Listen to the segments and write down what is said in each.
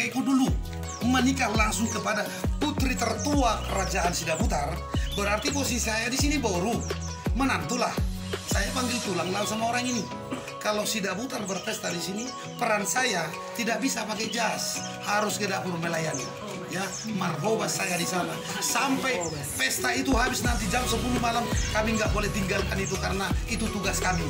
kakekku dulu menikah langsung kepada putri tertua kerajaan Sidabutar, berarti posisi saya di sini baru menantulah. Saya panggil tulang lalu sama orang ini. Kalau Sidabutar berpesta di sini, peran saya tidak bisa pakai jas, harus ke dapur melayani. Ya, marhoba saya di sana sampai pesta itu habis nanti jam 10 malam. Kami nggak boleh tinggalkan itu karena itu tugas kami.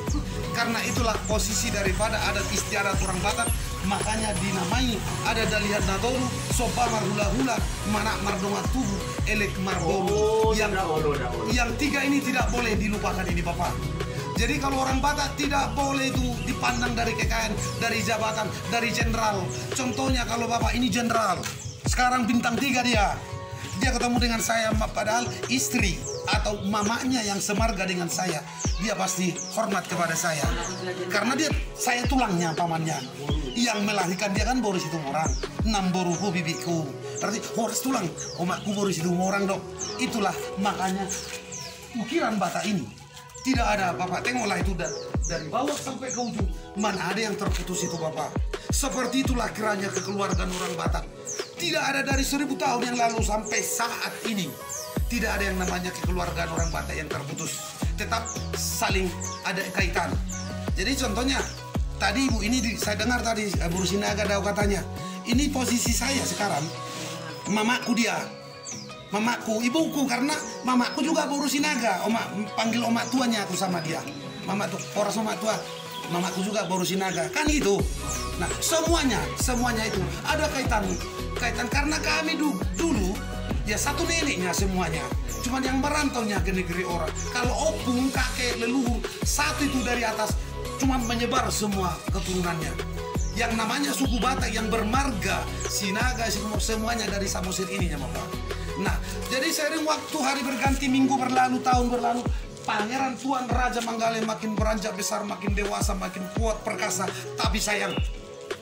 Karena itulah posisi daripada adat istiadat orang Batak, makanya dinamai ada dalihan natoru, sopa marhula-hula, manak mardonga tubuh, elek marboru. Yang tiga ini tidak boleh dilupakan ini Bapak. Jadi kalau orang Batak tidak boleh itu dipandang dari kekayaan, dari jabatan, dari jenderal. Contohnya kalau Bapak ini jenderal, sekarang bintang 3 dia ketemu dengan saya, padahal istri atau mamanya yang semarga dengan saya, dia pasti hormat kepada saya karena saya tulangnya, pamannya yang melahirkan dia kan boris itu orang, 6 boruku bibiku, berarti boris tulang, omakku boris itu orang dok. Itulah makanya ukiran Batak ini tidak ada Bapak, tengoklah itu dari bawah sampai ke ujung, mana ada yang terputus itu Bapak. Seperti itulah kiranya kekeluargaan orang Batak. Tidak ada dari 1000 tahun yang lalu sampai saat ini. Tidak ada yang namanya kekeluargaan orang Batak yang terputus. Tetap saling ada kaitan. Jadi contohnya, tadi Ibu ini saya dengar tadi Bu Rusinaga Dau katanya, ini posisi saya sekarang, mamaku dia. Mamaku, ibuku, karena mamaku juga Bu Rusinaga. Panggil omak tuanya aku sama dia. Mama tuh, orang sama tua. Mamaku juga Bu Rusinaga, kan gitu. Nah, semuanya itu ada kaitan karena kami dulu ya satu neneknya semuanya. Cuman yang merantaunya ke negeri orang. Kalau opung, kakek, leluhur, satu itu dari atas, cuma menyebar semua keturunannya. Yang namanya suku Batak yang bermarga, Sinaga, semuanya dari Samosir ininya Bapak. Nah, jadi sering waktu hari berganti, minggu berlalu, tahun berlalu, Pangeran Tuan Raja Manggale makin beranjak besar, makin dewasa, makin kuat, perkasa. Tapi sayang,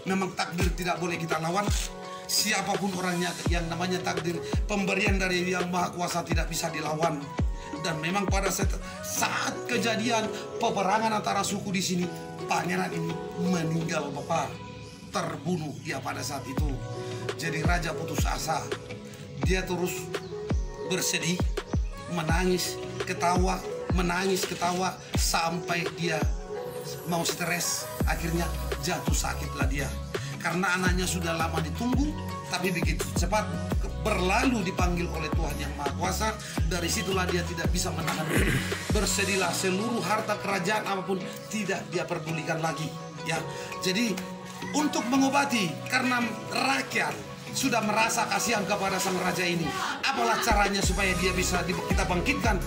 memang takdir tidak boleh kita lawan. Siapapun orangnya, yang namanya takdir, pemberian dari Yang Maha Kuasa tidak bisa dilawan. Dan memang pada saat kejadian peperangan antara suku di sini, pangeran ini meninggal Bapak, terbunuh dia pada saat itu. Jadi raja putus asa, dia terus bersedih, menangis, ketawa, menangis, ketawa, sampai dia mau stres, akhirnya jatuh sakitlah dia. Karena anaknya sudah lama ditunggu, tapi begitu cepat berlalu dipanggil oleh Tuhan Yang Maha Kuasa. Dari situlah dia tidak bisa menahan diri. Bersedihlah, seluruh harta kerajaan apapun tidak dia pedulikan lagi. Ya, jadi untuk mengobati, karena rakyat sudah merasa kasihan kepada sang raja ini, apalah caranya supaya dia bisa kita bangkitkan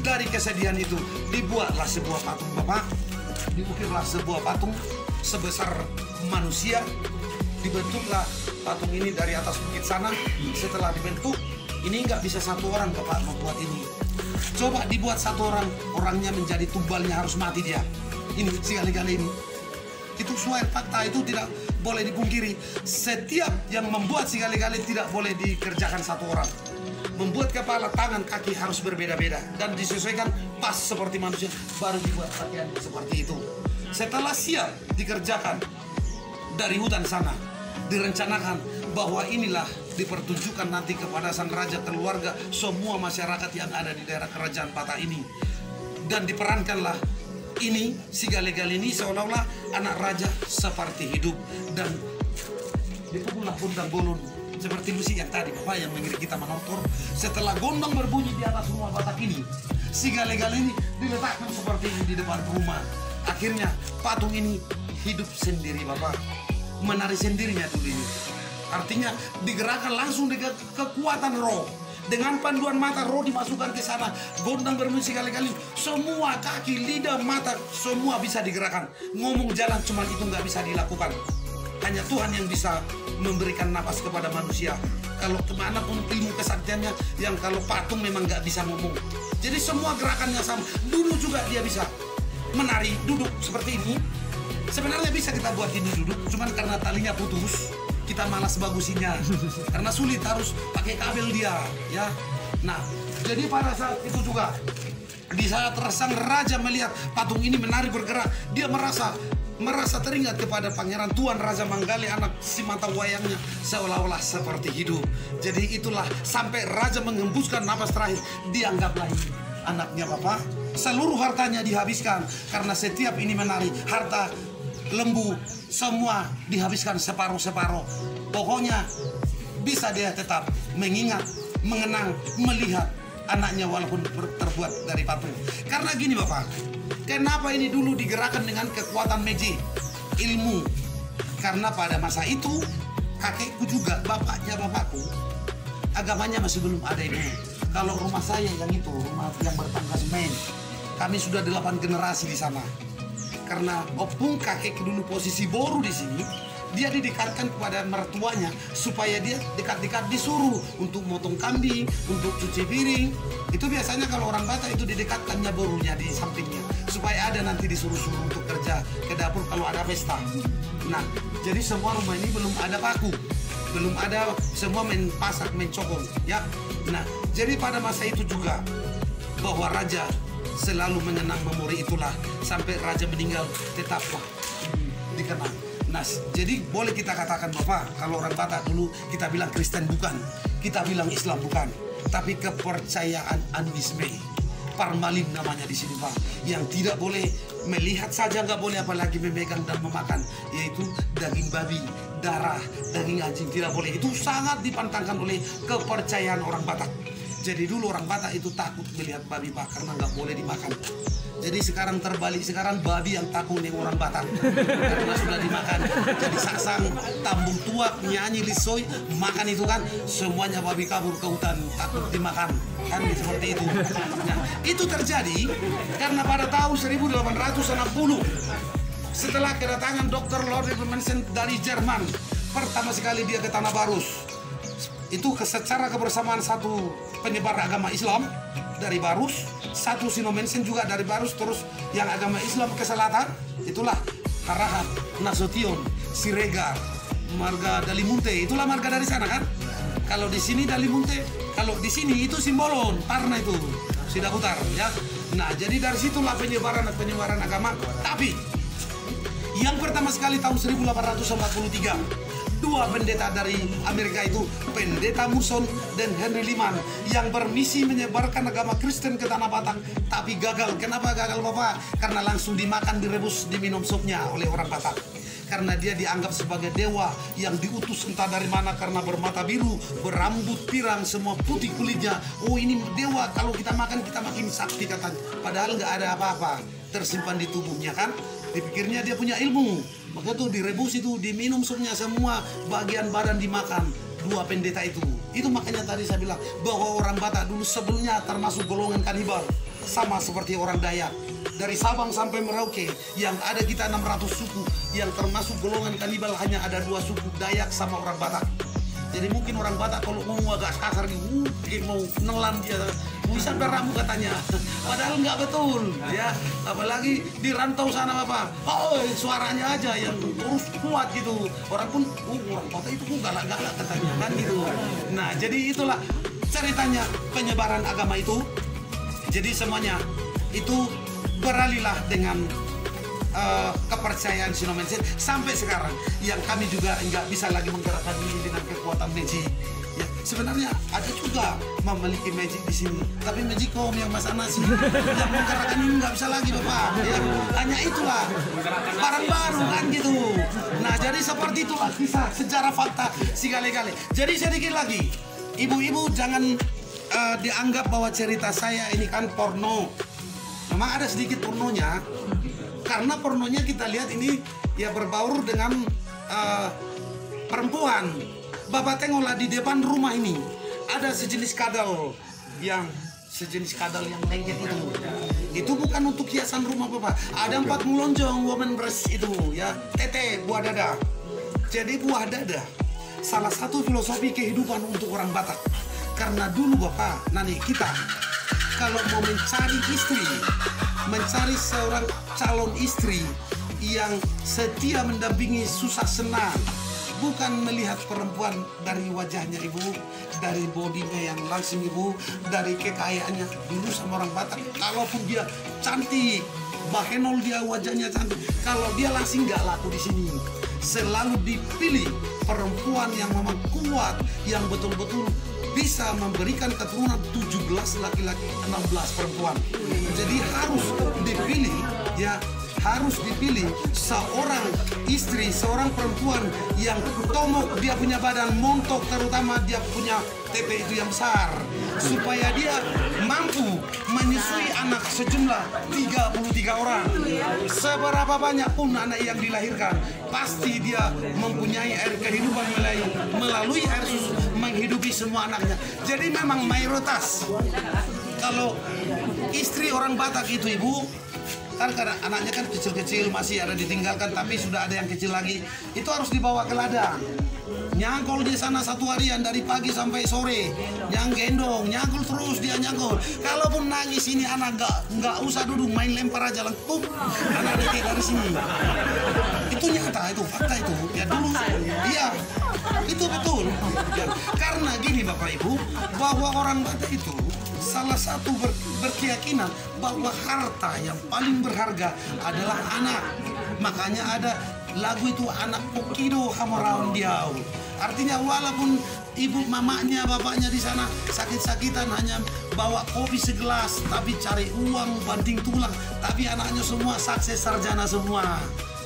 dari kesedihan itu? Dibuatlah sebuah patung Bapak, diukirlah sebuah patung sebesar manusia. Dibentuklah patung ini dari atas bukit sana. Setelah dibentuk, ini nggak bisa satu orang Bapak membuat ini. Coba dibuat satu orang, orangnya menjadi tumbalnya harus mati dia. Ini sekali-kali ini. Itu suai fakta, itu tidak boleh dipungkiri. Setiap yang membuat sekali-kali tidak boleh dikerjakan satu orang. Membuat kepala, tangan, kaki harus berbeda-beda dan disesuaikan pas seperti manusia, baru dibuat pakaian seperti itu. Setelah siap dikerjakan dari hutan sana, direncanakan bahwa inilah dipertunjukkan nanti kepada sang raja, keluarga, semua masyarakat yang ada di daerah kerajaan Batak ini. Dan diperankanlah ini, si Galegal ini seolah-olah anak raja seperti hidup. Dan dipukullah gondang bolon seperti musik yang tadi Bapak yang mengiring kita menonton. Setelah gondang berbunyi di atas rumah Batak ini, si Galegal ini diletakkan seperti ini di depan rumah. Akhirnya patung ini hidup sendiri Bapak, menari sendirinya dulu ini. Artinya digerakkan langsung dengan kekuatan roh. Dengan panduan mata, roh dimasukkan ke sana. Gondang bermusik kali-kali, semua kaki, lidah, mata, semua bisa digerakkan. Ngomong jalan cuma itu nggak bisa dilakukan. Hanya Tuhan yang bisa memberikan napas kepada manusia. Kalau kemanapun ilmu kesaktiannya, yang kalau patung memang nggak bisa ngomong. Jadi semua gerakannya sama. Dulu juga dia bisa menari, duduk seperti ini. Sebenarnya bisa kita buat ini duduk, cuman karena talinya putus, kita malas bagusinya. Karena sulit, harus pakai kabel dia, ya. Nah, jadi pada saat itu juga, di saat sang raja melihat patung ini menari bergerak, dia merasa merasa teringat kepada Pangeran Tuan Raja Manggale, anak si mata wayangnya seolah-olah seperti hidup. Jadi itulah sampai Raja menghembuskan napas terakhir, dianggaplah ini anaknya Bapak. Seluruh hartanya dihabiskan karena setiap ini menari, harta lembu semua dihabiskan separuh-separuh. Pokoknya bisa dia tetap mengingat, mengenang, melihat anaknya walaupun terbuat dari patung. Karena gini Bapak, kenapa ini dulu digerakkan dengan kekuatan magic, ilmu? Karena pada masa itu kakekku juga, bapaknya bapakku, agamanya masih belum ada ini. Kalau rumah saya yang itu, rumah yang bertangga semen, kami sudah 8 generasi di sana. Karena opung kakek dulu posisi boru di sini, dia didekatkan kepada mertuanya supaya dia dekat-dekat disuruh untuk motong kambing, untuk cuci piring. Itu biasanya kalau orang Batak itu didekatkannya borunya di sampingnya supaya ada nanti disuruh-suruh untuk kerja ke dapur kalau ada pesta. Nah, jadi semua rumah ini belum ada paku, belum ada, semua main pasak, main cokol, ya. Nah, jadi pada masa itu juga bahwa raja selalu mengenang memori itulah sampai raja meninggal tetaplah dikenang. Nah, jadi boleh kita katakan Bapak, kalau orang Batak dulu kita bilang Kristen bukan, kita bilang Islam bukan, tapi kepercayaan animisme, parmalim namanya di sini Pak, yang tidak boleh melihat saja, nggak boleh apalagi memegang dan memakan, yaitu daging babi, darah, daging anjing tidak boleh. Itu sangat dipantangkan oleh kepercayaan orang Batak. Jadi dulu orang Batak itu takut melihat babi Pak, karena nggak boleh dimakan. Jadi sekarang terbalik, sekarang babi yang takut nih orang Batak karena sudah dimakan. Jadi saksang, tambung tua, nyanyi lisoi, makan itu kan semuanya babi kabur ke hutan, takut dimakan kan seperti itu. Nah, itu terjadi karena pada tahun 1860 setelah kedatangan Dr. Lord Mensen dari Jerman, pertama sekali dia ke Tanah Barus. Itu secara kebersamaan satu penyebar agama Islam dari Barus, satu Sinomensen juga dari Barus, terus yang agama Islam ke selatan, itulah Karahat, Nasution, Siregar, marga Dalimunte, itulah marga dari sana kan. Kalau di sini Dalimunte, kalau di sini itu Simbolon, Parna itu, Sidaputar ya. Nah, jadi dari situlah penyebaran agama. Tapi yang pertama sekali tahun 1843 dua pendeta dari Amerika itu, pendeta Muson dan Henry Liman, yang bermisi menyebarkan agama Kristen ke Tanah Batak, tapi gagal. Kenapa gagal Bapak? Karena langsung dimakan, direbus, diminum supnya oleh orang Batak. Karena dia dianggap sebagai dewa yang diutus entah dari mana, karena bermata biru, berambut pirang, semua putih kulitnya. Oh ini dewa, kalau kita makan kita makin sakti katanya. Padahal nggak ada apa-apa tersimpan di tubuhnya kan. Dipikirnya dia punya ilmu. Maka tuh direbus itu, diminum supnya, semua bagian badan dimakan. Dua pendeta itu. Itu makanya tadi saya bilang bahwa orang Batak dulu sebelumnya termasuk golongan kanibal. Sama seperti orang Dayak. Dari Sabang sampai Merauke yang ada kita 600 suku, yang termasuk golongan kanibal hanya ada 2 suku, Dayak sama orang Batak. Jadi mungkin orang Batak kalau ngomong agak kasar gitu, mau nelan dia, bisa beramu katanya. Padahal nggak betul, ya. Apalagi di rantau sana Bapak, oh suaranya aja yang terus kuat gitu. Orang pun, orang Batak itu kok galak-galak katanya kan gitu. Nah, jadi itulah ceritanya penyebaran agama itu. Jadi semuanya itu beralihlah dengan kepercayaan Sinomensen sampai sekarang, yang kami juga nggak bisa lagi menggerakkan ini dengan kekuatan magic. Ya, sebenarnya ada juga memiliki magic di sini, tapi magic kaum yang Mas Anas yang menggerakkan ini nggak bisa lagi Bapak. Ya, hanya itulah barang baru kan gitu. Nah, jadi seperti itulah kisah sejarah fakta segala-gala. Jadi sedikit lagi, ibu-ibu jangan dianggap bahwa cerita saya ini kan porno. Memang ada sedikit pornonya. Karena pornonya kita lihat ini ya berbaur dengan perempuan. Bapak tengoklah di depan rumah ini ada sejenis kadal yang lengket itu. Itu bukan untuk hiasan rumah Bapak. Ada 4 melonjong woman breast itu ya, tete buah dada. Jadi buah dada salah satu filosofi kehidupan untuk orang Batak. Karena dulu Bapak, nani kita kalau mau mencari istri, mencari seorang calon istri yang setia mendampingi susah senang, bukan melihat perempuan dari wajahnya Ibu, dari bodinya yang langsing Ibu, dari kekayaannya. Dulu sama orang Batak, kalaupun dia cantik, bahenol dia, wajahnya cantik. Kalau dia langsing nggak laku di sini. Selalu dipilih perempuan yang memang kuat, yang betul-betul bisa memberikan keturunan 17 laki-laki, 16 perempuan. Jadi harus dipilih, ya, harus dipilih seorang istri, seorang perempuan yang tomok, dia punya badan montok, terutama dia punya TP itu yang besar, supaya dia mampu menyusui anak sejumlah 33 orang. Seberapa banyak pun anak yang dilahirkan, pasti dia mempunyai air kehidupan melalui air susu menghidupi semua anaknya. Jadi memang mayoritas kalau istri orang Batak itu, ibu, kan karena anaknya kan kecil-kecil masih ada ditinggalkan, tapi sudah ada yang kecil lagi, itu harus dibawa ke ladang, nyangkol di sana satu harian dari pagi sampai sore, yang gendong, nyangkol terus dia nyangkol. Kalaupun nangis ini anak nggak usah duduk, main lempar aja lengkup, anak deket dari sini. Itu nyata, itu fakta itu. Ya dulu, iya, itu betul. Ya, karena gini Bapak Ibu, bahwa orang Batak itu salah satu berkeyakinan bahwa harta yang paling berharga adalah anak. Makanya ada lagu itu, anak pokido hamaraun diau. Artinya walaupun ibu mamanya, bapaknya di sana sakit-sakitan hanya bawa kopi segelas, tapi cari uang banting tulang, tapi anaknya semua sukses sarjana semua.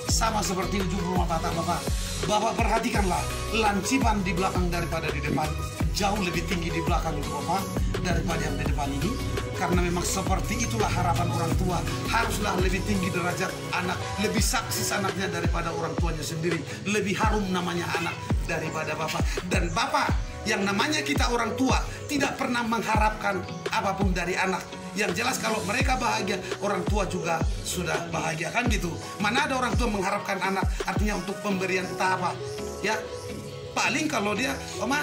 Sama seperti ujung rumah Batak Bapak, bahwa perhatikanlah, lancipan di belakang daripada di depan, jauh lebih tinggi di belakang itu Bapak daripada yang di depan ini. Karena memang seperti itulah harapan orang tua, haruslah lebih tinggi derajat anak, lebih saksis anaknya daripada orang tuanya sendiri, lebih harum namanya anak daripada bapak. Dan bapak yang namanya kita orang tua tidak pernah mengharapkan apapun dari anak. Yang jelas kalau mereka bahagia, orang tua juga sudah bahagia, kan gitu. Mana ada orang tua mengharapkan anak, artinya untuk pemberian entah apa, ya. Paling kalau dia, Oma,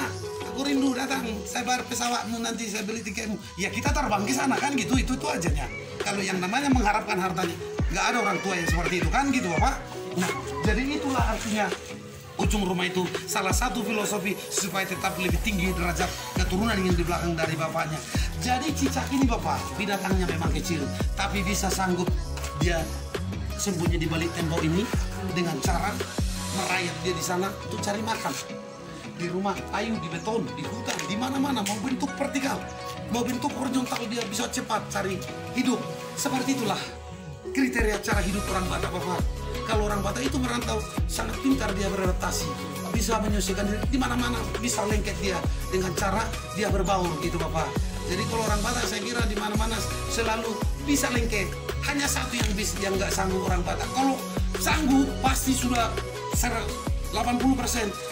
aku rindu datang, saya bayar pesawatmu, nanti saya beli tiketmu, ya kita terbang ke sana, kan gitu. Itu aja ya. Kalau yang namanya mengharapkan hartanya, nggak ada orang tua yang seperti itu, kan gitu Bapak. Nah, jadi itulah artinya ujung rumah itu salah satu filosofi supaya tetap lebih tinggi derajat keturunan yang di belakang dari bapaknya. Jadi cicak ini Bapak, binatangnya memang kecil, tapi bisa sanggup dia sembunyi di balik tembok ini dengan cara merayap dia di sana untuk cari makan. Di rumah kayu, di beton, di hutan, di mana-mana, mau bentuk vertikal, mau bentuk horizontal, dia bisa cepat cari hidup. Seperti itulah kriteria cara hidup orang Batak Bapak. Kalau orang Batak itu merantau, sangat pintar dia beradaptasi, bisa menyesuaikan diri di mana-mana, bisa lengket dia dengan cara dia berbaur gitu Bapak. Jadi kalau orang Batak saya kira di mana-mana selalu bisa lengket. Hanya satu yang nggak sanggup orang Batak. Kalau sanggup pasti sudah 80%.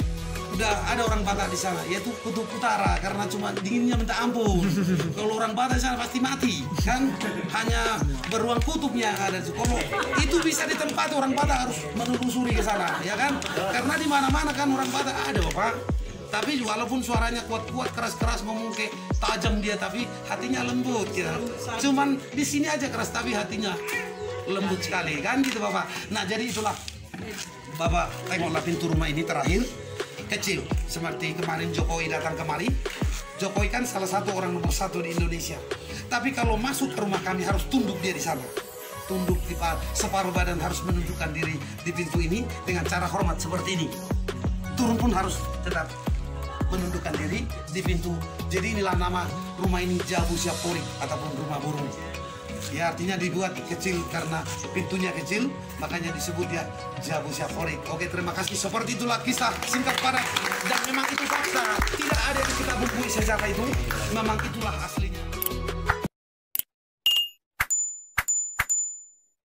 Udah ada orang Batak di sana, yaitu kutub utara, karena cuma dinginnya minta ampun. Kalau orang Batak di sana pasti mati, kan? Hanya beruang kutubnya ada. Kalau itu bisa ditempati, orang Batak harus menelusuri ke sana, ya kan? Karena di mana-mana kan orang Batak ada, Bapak. Tapi walaupun suaranya kuat-kuat, keras-keras, ngomong kayak tajam dia, tapi hatinya lembut, ya. Cuman di sini aja keras, tapi hatinya lembut sekali, kan gitu, Bapak. Nah, jadi itulah, Bapak tengoklah pintu rumah ini terakhir. Kecil, seperti kemarin Jokowi datang kemari. Jokowi kan salah satu orang nomor 1 di Indonesia. Tapi kalau masuk ke rumah kami harus tunduk dia di sana. Tunduk di separuh badan, harus menundukkan diri di pintu ini dengan cara hormat seperti ini. Turun pun harus tetap menundukkan diri di pintu. Jadi inilah nama rumah ini, Jabu Siaporik ataupun rumah burung. Ya artinya dibuat kecil karena pintunya kecil, makanya disebut ya Jabu Siaporik. Oke, terima kasih. Seperti itulah kisah singkat padat, dan memang itu fakta. Tidak ada yang kita bumbui sejarah itu, memang itulah aslinya.